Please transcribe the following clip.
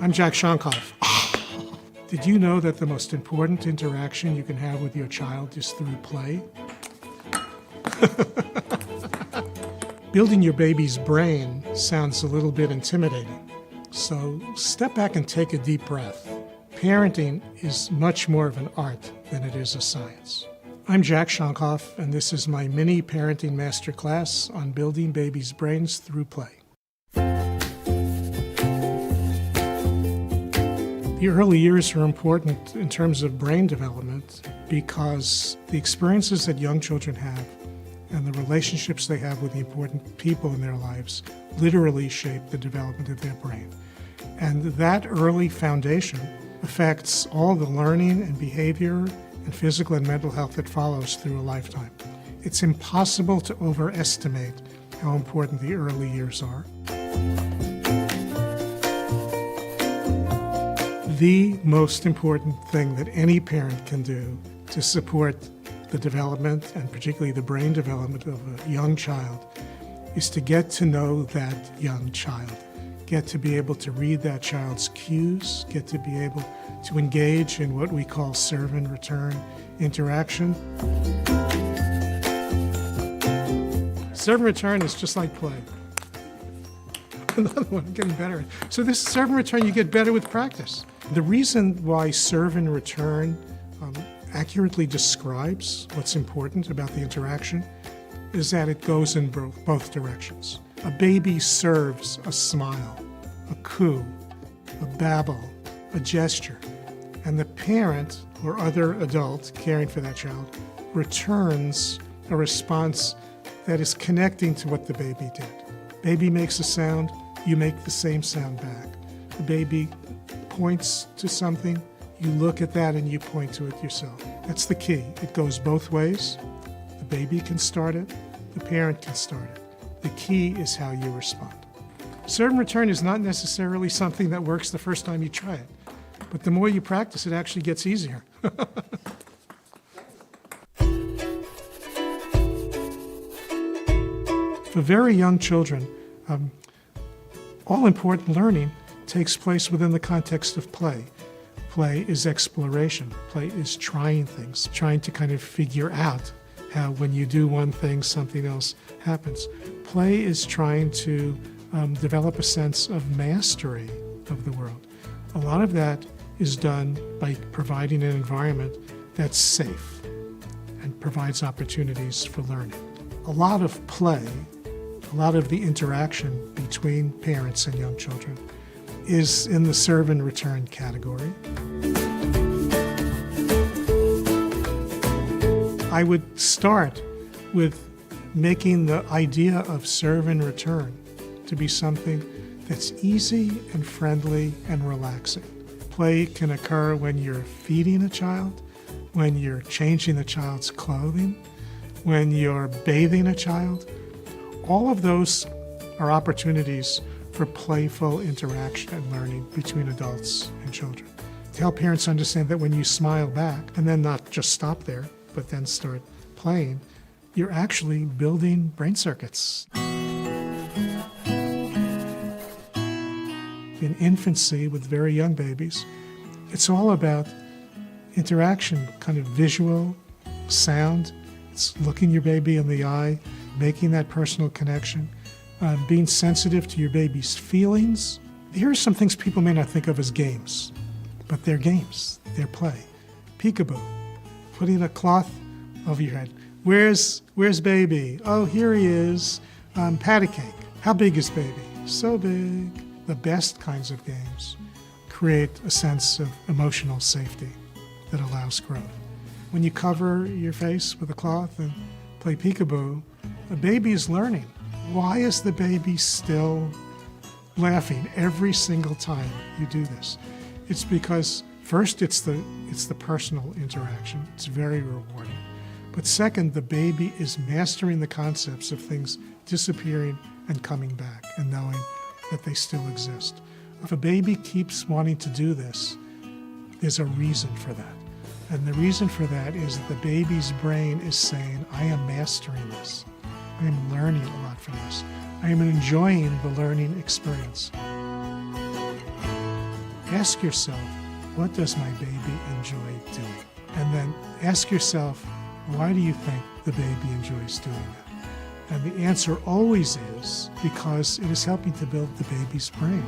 I'm Jack Shonkoff. Did you know that the most important interaction you can have with your child is through play? Building your baby's brain sounds a little bit intimidating. So step back and take a deep breath. Parenting is much more of an art than it is a science. I'm Jack Shonkoff, and this is my mini parenting masterclass on building babies' brains through play. The early years are important in terms of brain development because the experiences that young children have and the relationships they have with the important people in their lives literally shape the development of their brain. And that early foundation affects all the learning and behavior and physical and mental health that follows through a lifetime. It's impossible to overestimate how important the early years are. The most important thing that any parent can do to support the development, and particularly the brain development of a young child, is to get to know that young child, get to be able to read that child's cues, get to be able to engage in what we call serve and return interaction. Serve and return is just like play. Another one, getting better. So this serve and return, you get better with practice. The reason why serve and return accurately describes what's important about the interaction is that it goes in both directions. A baby serves a smile, a coo, a babble, a gesture, and the parent or other adult caring for that child returns a response that is connecting to what the baby did. Baby makes a sound, you make the same sound back. The baby points to something, you look at that and you point to it yourself. That's the key. It goes both ways. The baby can start it, the parent can start it. The key is how you respond. Serve and return is not necessarily something that works the first time you try it, but the more you practice, it actually gets easier. For very young children, all important learning takes place within the context of play. Play is exploration. Play is trying things, trying to kind of figure out how when you do one thing, something else happens. Play is trying to develop a sense of mastery of the world. A lot of that is done by providing an environment that's safe and provides opportunities for learning. A lot of play, a lot of the interaction between parents and young children is in the serve and return category. I would start with making the idea of serve and return to be something that's easy and friendly and relaxing. Play can occur when you're feeding a child, when you're changing the child's clothing, when you're bathing a child. All of those are opportunities for playful interaction and learning between adults and children. To help parents understand that when you smile back, and then not just stop there, but then start playing, you're actually building brain circuits. In infancy with very young babies, it's all about interaction, kind of visual, sound. It's looking your baby in the eye, making that personal connection, being sensitive to your baby's feelings. Here are some things people may not think of as games, but they're games, they're play. Peekaboo, putting a cloth over your head. Where's baby? Oh, here he is. Patty cake. How big is baby? So big. The best kinds of games create a sense of emotional safety that allows growth. When you cover your face with a cloth and play peekaboo, a baby is learning. Why is the baby still laughing every single time you do this? It's because first it's the personal interaction. It's very rewarding. But second, the baby is mastering the concepts of things disappearing and coming back and knowing that they still exist. If a baby keeps wanting to do this, there's a reason for that. And the reason for that is that the baby's brain is saying, I am mastering this. I am learning a lot from this. I am enjoying the learning experience. ask yourself, what does my baby enjoy doing? And then ask yourself, why do you think the baby enjoys doing that? And the answer always is because it is helping to build the baby's brain.